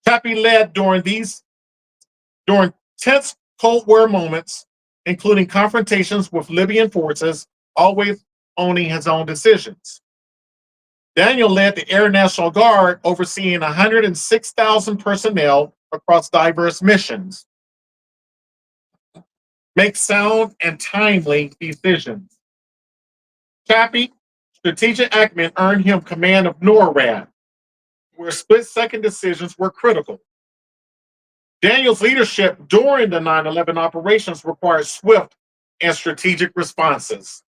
Chappie led during tense Cold War moments, including confrontations with Libyan forces, always owning his own decisions. Daniel led the Air National Guard, overseeing 106,000 personnel across diverse missions, make sound and timely decisions. Chappie, strategic acumen earned him command of NORAD, where split-second decisions were critical. Daniel's leadership during the 9/11 operations required swift and strategic responses.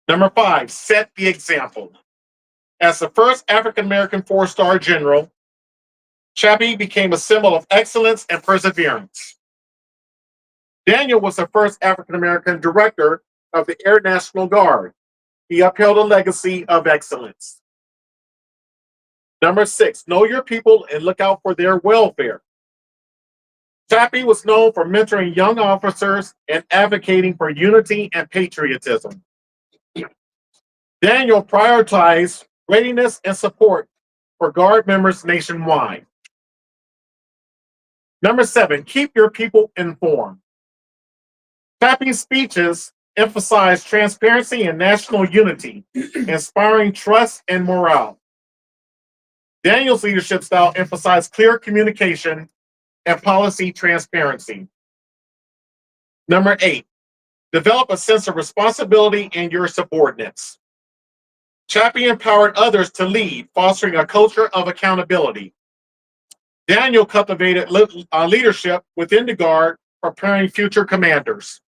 Number 5, set the example. As the first African American four-star general, Chappie became a symbol of excellence and perseverance. Daniel was the first African American director of the Air National Guard. He upheld a legacy of excellence. Number 6, know your people and look out for their welfare. Chappie was known for mentoring young officers and advocating for unity and patriotism. Daniel prioritized readiness and support for Guard members nationwide. Number 7, keep your people informed. Chappie's speeches emphasized transparency and national unity, inspiring trust and morale. Daniel's leadership style emphasized clear communication and policy transparency. Number 8, develop a sense of responsibility in your subordinates. Chappie empowered others to lead, fostering a culture of accountability. Daniel cultivated leadership within the Guard, preparing future commanders.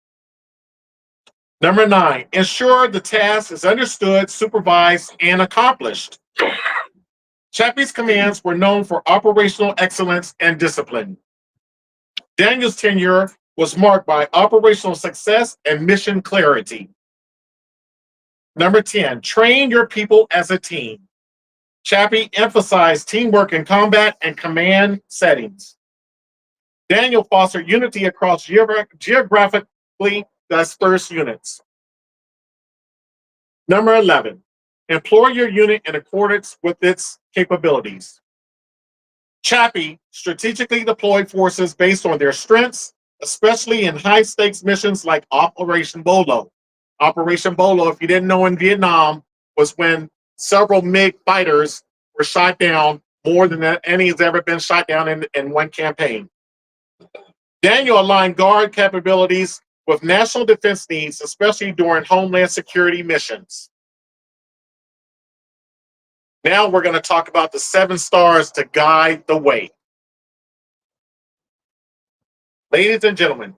Number 9, ensure the task is understood, supervised, and accomplished. Chappie's commands were known for operational excellence and discipline. Daniel's tenure was marked by operational success and mission clarity. Number 10, train your people as a team. Chappie emphasized teamwork in combat and command settings. Daniel fostered unity across geographically dispersed units. Number 11, employ your unit in accordance with its capabilities. Chappie strategically deployed forces based on their strengths, especially in high-stakes missions like Operation Bolo. Operation Bolo, if you didn't know, in Vietnam, was when several MiG fighters were shot down, more than any has ever been shot down in one campaign. Daniel aligned Guard capabilities with national defense needs, especially during homeland security missions. Now we're going to talk about the 7 stars to guide the way. Ladies and gentlemen,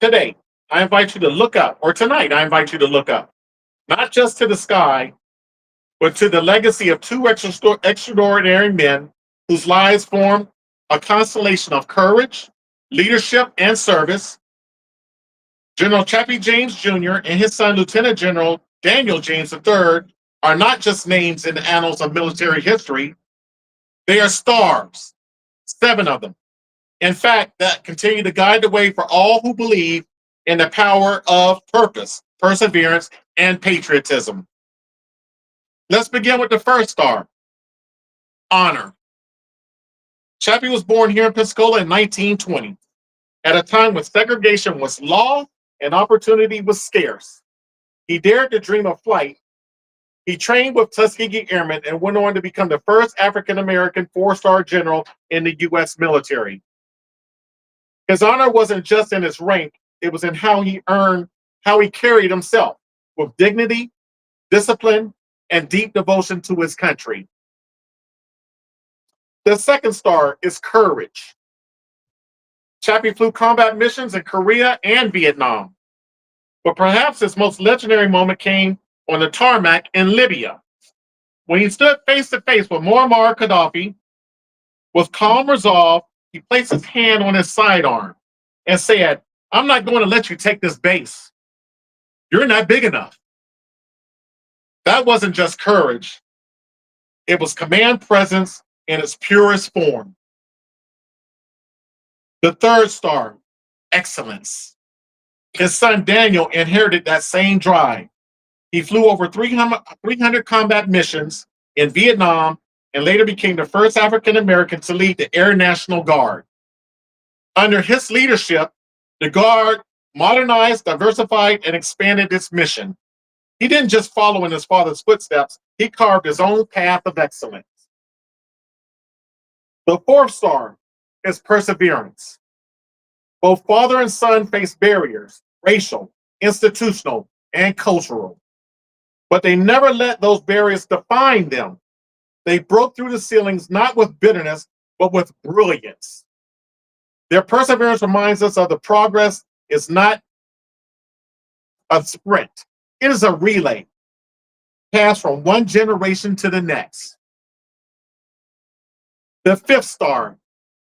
today I invite you to look up, or tonight I invite you to look up, not just to the sky, but to the legacy of 2 extraordinary men whose lives formed a constellation of courage, leadership, and service. General Chappie James Jr. and his son, Lieutenant General Daniel James III, are not just names in the annals of military history. They are stars, 7 of them. In fact, that continue to guide the way for all who believe in the power of purpose, perseverance, and patriotism. Let's begin with the first star, honor. Chappie was born here in Pensacola in 1920, at a time when segregation was law and opportunity was scarce. He dared to dream of flight. He trained with Tuskegee Airmen and went on to become the first African-American 4-star general in the U.S. military. His honor wasn't just in his rank, it was in how he carried himself with dignity, discipline, and deep devotion to his country. The second star is courage. Chappie flew combat missions in Korea and Vietnam, but perhaps his most legendary moment came on the tarmac in Libya, when he stood face to face with Muammar Gaddafi. With calm resolve, he placed his hand on his sidearm and said, "I'm not going to let you take this base. You're not big enough." That wasn't just courage. It was command presence in its purest form. The third star, excellence. His son Daniel inherited that same drive. He flew over 300 combat missions in Vietnam and later became the first African American to lead the Air National Guard. Under his leadership, the Guard modernized, diversified, and expanded its mission. He didn't just follow in his father's footsteps, he carved his own path of excellence. The fourth star is perseverance. Both father and son faced barriers, racial, institutional, and cultural. But they never let those barriers define them. They broke through the ceilings not with bitterness, but with brilliance. Their perseverance reminds us of the progress is not a sprint, it is a relay passed from one generation to the next. The fifth star,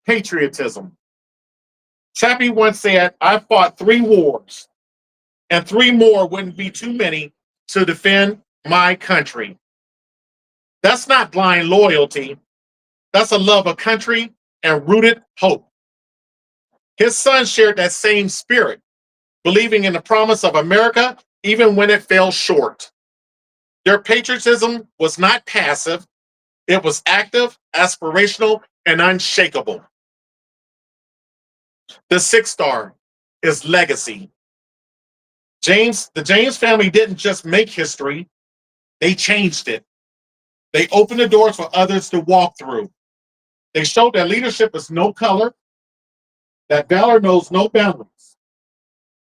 patriotism. Chappie once said, I fought 3 wars, and 3 more wouldn't be too many to defend my country. That's not blind loyalty. That's a love of country and rooted hope. His son shared that same spirit, believing in the promise of America even when it fell short. Their patriotism was not passive, it was active, aspirational, and unshakable. The sixth star is legacy. The James family didn't just make history, they changed it. They opened the doors for others to walk through. They showed that leadership is no color, that valor knows no boundaries.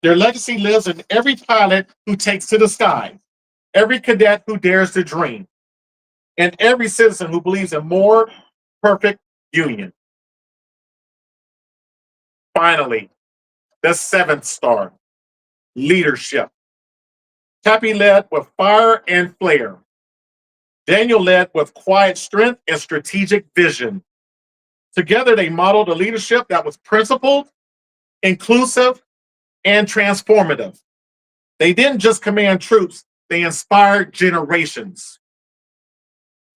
Their legacy lives in every pilot who takes to the sky, every cadet who dares to dream, and every citizen who believes in more perfect union. Finally, the seventh star, leadership. Chappie led with fire and flair. Daniel led with quiet strength and strategic vision. Together, they modeled a leadership that was principled, inclusive, and transformative. They didn't just command troops, they inspired generations.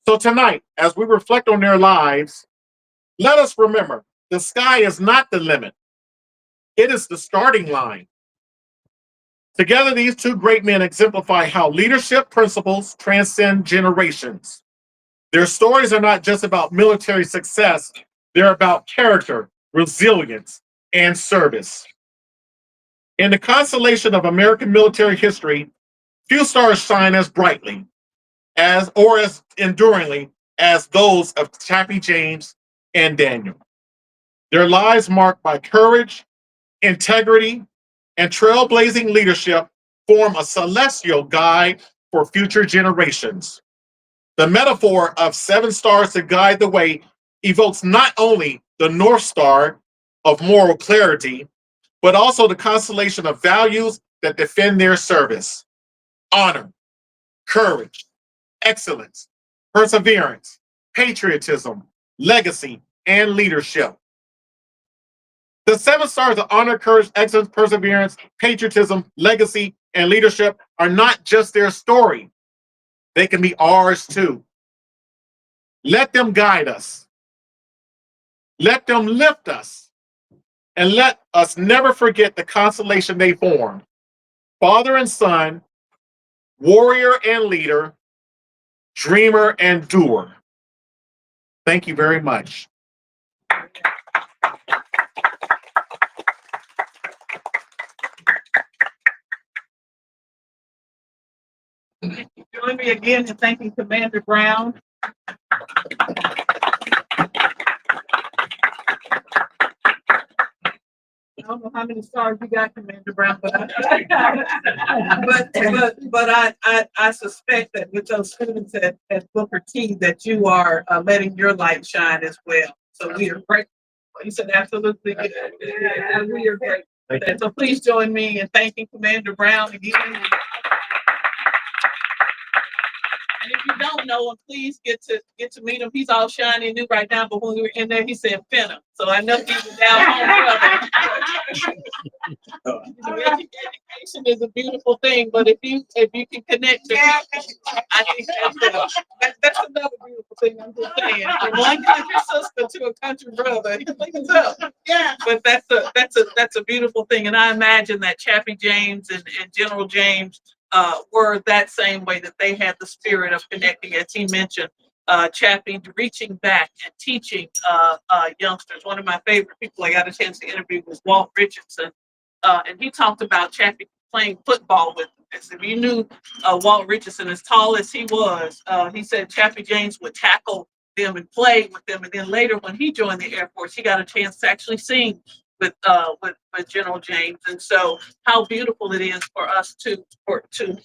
So tonight, as we reflect on their lives, let us remember the sky is not the limit, it is the starting line. Together, these 2 great men exemplify how leadership principles transcend generations. Their stories are not just about military success, they're about character, resilience, and service. In the constellation of American military history, few stars shine as brightly as enduringly as those of Chappie James and Daniel. Their lives marked by courage, integrity, and trailblazing leadership form a celestial guide for future generations. The metaphor of 7 stars to guide the way evokes not only the North Star of moral clarity, but also the constellation of values that defend their service: honor, courage, excellence, perseverance, patriotism, legacy, and leadership. The 7 stars of honor, courage, excellence, perseverance, patriotism, legacy, and leadership are not just their story. They can be ours too. Let them guide us. Let them lift us. And let us never forget the constellation they form: father and son, warrior and leader, dreamer and doer. Thank you very much. Join me again in thanking Commander Brown. I don't know how many stars you got, Commander Brown, but I suspect that with those students at Booker T that you are letting your light shine as well. So we are grateful. You said absolutely. Yeah, we are grateful. So please join me in thanking Commander Brown again. And if you don't know him, please get to meet him. He's all shiny and new right now, but when we were in there, he said Phantom. So I know he was down home brother. Education is a beautiful thing, but if you can connect to people, I think that's another beautiful thing. I'm just saying, from one country sister to a country brother, it's up. Yeah. But that's a beautiful thing, and I imagine that Chappie James and General James were that same way, that they had the spirit of connecting, as he mentioned, Chappie reaching back and teaching youngsters. One of my favorite people I got a chance to interview was Walt Richardson, and he talked about Chappie playing football with him. If you knew Walt Richardson, as tall as he was, he said Chappie James would tackle them and play with them. And then later, when he joined the Air Force, he got a chance to actually sing with General James. And so, how beautiful it is for us to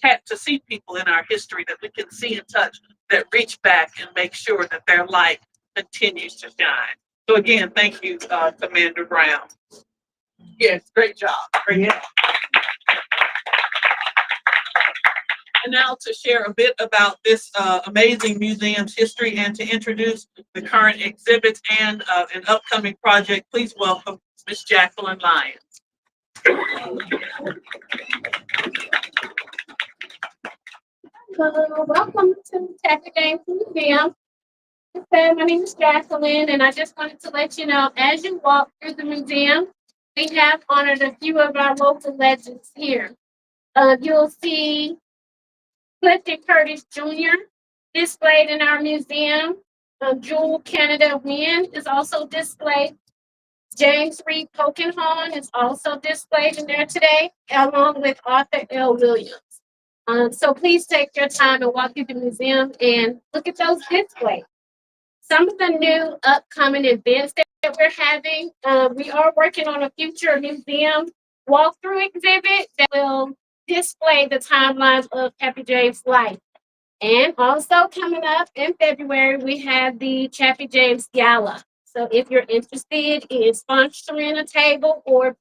have to see people in our history that we can see and touch, that reach back and make sure that their light continues to shine. So again, thank you, Commander Brown. Yes, great job. Great job. And now to share a bit about this amazing museum's history and to introduce the current exhibits and an upcoming project, please welcome Ms. Jacqueline Lyons. Hello, welcome to Chappie James Museum. My name is Jacqueline, and I just wanted to let you know, as you walk through the museum, we have honored a few of our local legends here. You'll see Clifton Curtis Jr. displayed in our museum. Jewel Canada Wynn is also displayed. James Reed Polkinghorne is also displayed in there today, along with Arthur L. Williams. So please take your time and walk through the museum and look at those displays. Some of the new upcoming events that we're having, we are working on a future museum walkthrough exhibit that will display the timelines of Chappie James' life. And also coming up in February, we have the Chappie James Gala. So if you're interested in sponsoring a table or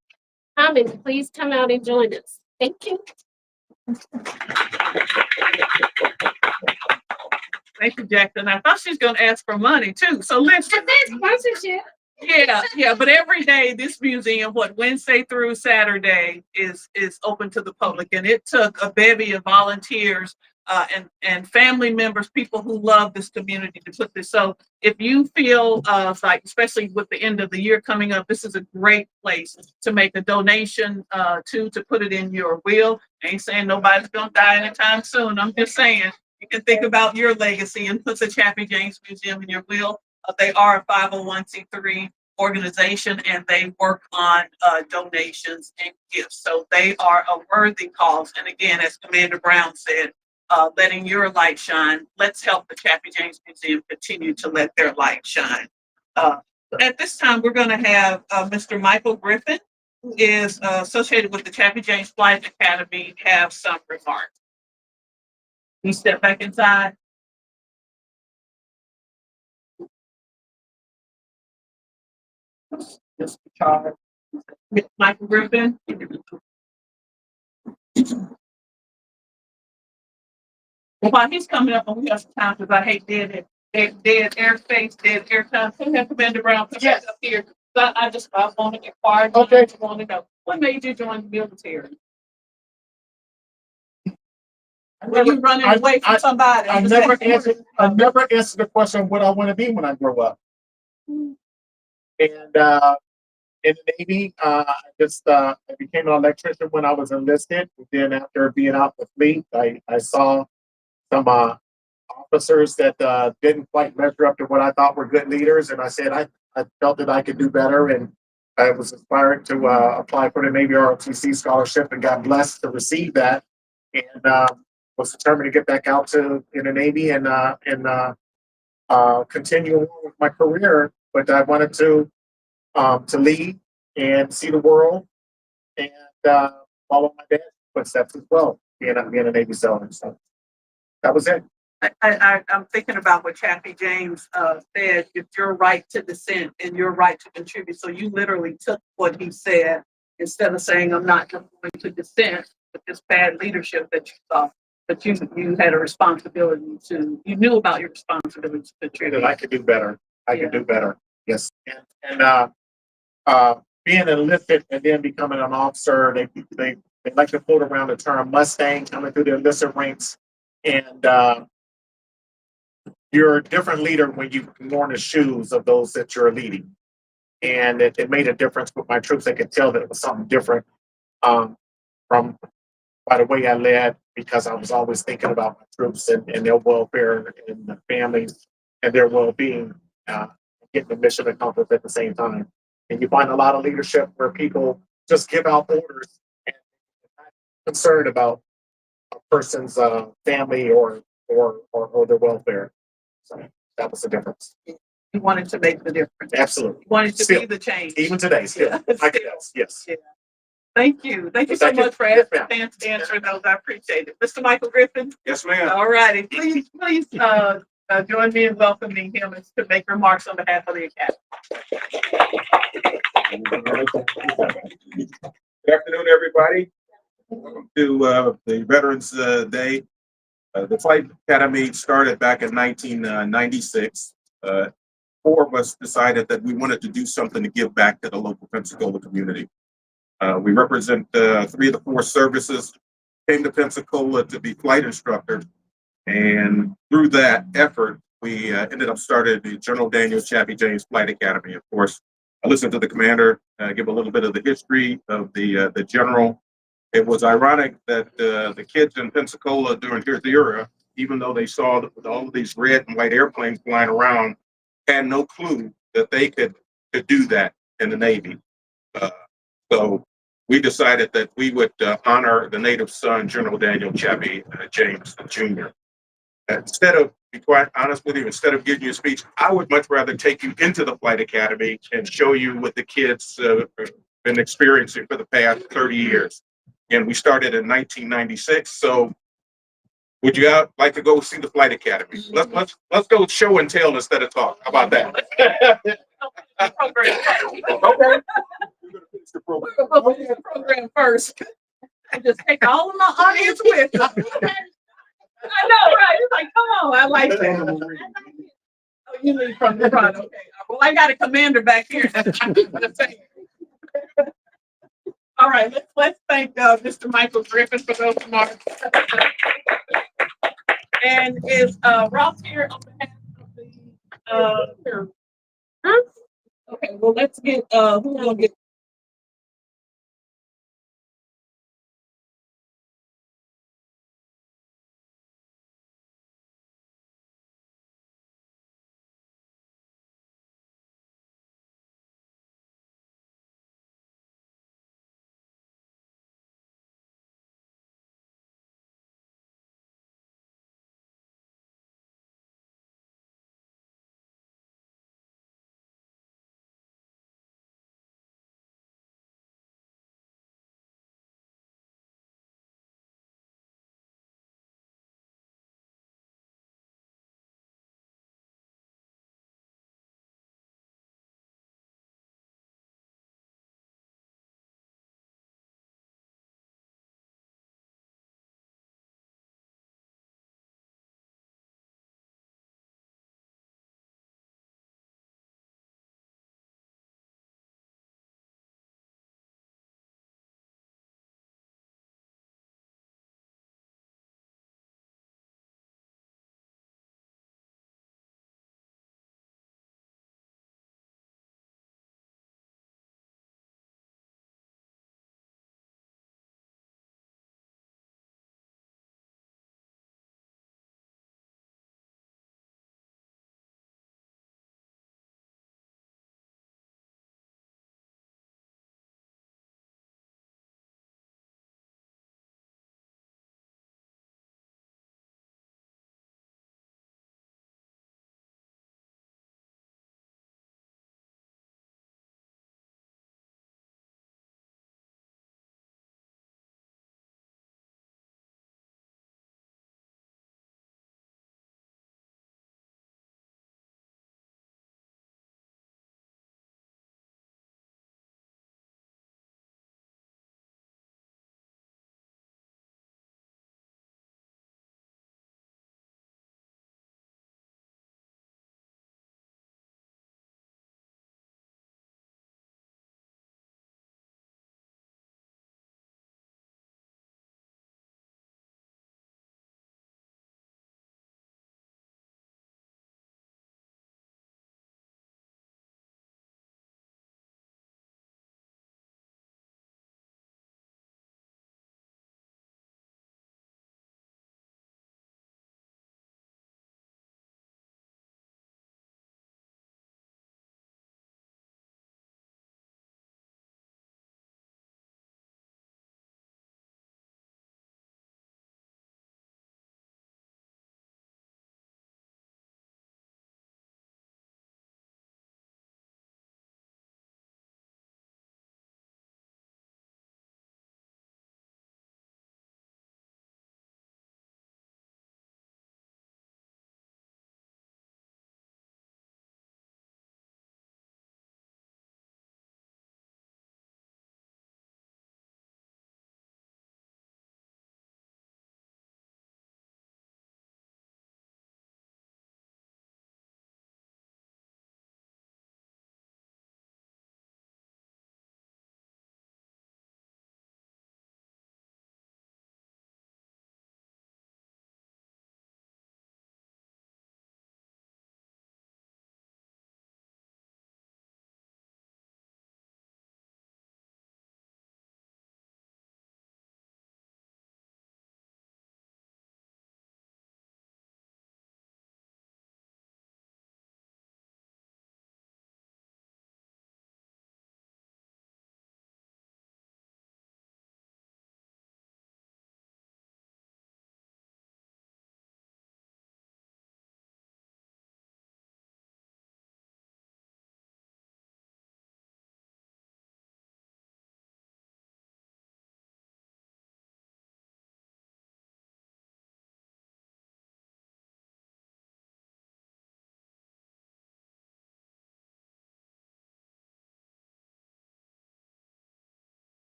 coming, please come out and join us. Thank you. Thank you, Jackson. I thought she was going to ask for money too. So listen. Sponsorship. Yeah. But every day, this museum, Wednesday through Saturday, is open to the public, and it took a bevy of volunteers and family members, people who love this community, to put this. So if you feel like, especially with the end of the year coming up, this is a great place to make a donation to put it in your will. I ain't saying nobody's gonna die anytime soon. I'm just saying you can think about your legacy and put the Chappie James Museum in your will. They are a 501c3 organization, and they work on donations and gifts. So they are a worthy cause. And again, as Commander Brown said, letting your light shine. Let's help the Chappie James Museum continue to let their light shine. At this time, we're going to have Mr. Michael Griffin, who is associated with the Chappie James Flight Academy, have some remarks. Can you step back inside? Mr. Charles. Michael Griffin. Well, while he's coming up, and we have some time because I hate dead airspace, dead air time. So we have Commander Brown come back up here. But I want to inquire. Okay. I want to know what made you join the military? Were you running away from somebody? I never answered the question of what I want to be when I grow up. And in the Navy, I became an electrician when I was enlisted. And then after being out the fleet, I saw some officers that didn't quite measure up to what I thought were good leaders, and I said I felt that I could do better, and I was inspired to apply for the Navy ROTC scholarship and got blessed to receive that, and was determined to get back out in the Navy and continue on with my career. But I wanted to lead and see the world and follow my dad's footsteps as well, being a Navy sailor. So that was it. I'm thinking about what Chappie James said, it's your right to dissent and your right to contribute. So you literally took what he said instead of saying, I'm not going to dissent with this bad leadership that you saw, but you had a responsibility you knew about your responsibility to contribute. I could do better. I could do better. Yes. And being enlisted and then becoming an officer, they like to float around the term Mustang coming through the enlisted ranks. And you're a different leader when you've worn the shoes of those that you're leading. And it made a difference with my troops. They could tell that it was something different from by the way I led, because I was always thinking about my troops and their welfare and the families and their well-being, getting the mission accomplished at the same time. And you find a lot of leadership where people just give out orders and not concerned about a person's family or their welfare. So that was the difference. You wanted to make the difference. Absolutely. You wanted to Still, be the change. even today, still. Yeah, I can still. yes. Yeah. Thank you. Thank you so Thank you. much for Yes, ma'am. answering those. I appreciate it. Mr. Michael Griffin. Yes, ma'am. All righty. Please, join me in welcoming him to make remarks on behalf of the Academy. Good afternoon, everybody. Welcome to the Veterans Day. The Flight Academy started back in 1996. Four of us decided that we wanted to do something to give back to the local Pensacola community. We represent 3 of the 4 services, came to Pensacola to be flight instructors, and through that effort, we ended up starting the General Daniel Chappie James Flight Academy. Of course, I listened to the commander give a little bit of the history of the general. It was ironic that the kids in Pensacola during his era, even though they saw all of these red and white airplanes flying around, had no clue that they could do that in the Navy. So we decided that we would honor the native son, General Daniel Chappie James Jr. Instead of, to be quite honest with you, instead of giving you a speech, I would much rather take you into the Flight Academy and show you what the kids have been experiencing for the past 30 years. And we started in 1996. So would you like to go see the Flight Academy? Let's go show and tell instead of talk. How about that? Program. Okay. We're gonna finish the program first. And just take all of my audience with us. I know, right? It's like, come on, I like that. Oh, you leave from the front, okay. Well, I got a commander back here. All right, let's thank Mr. Michael Griffin for those remarks. And is Ross here on behalf of the Okay, well, let's get who's gonna get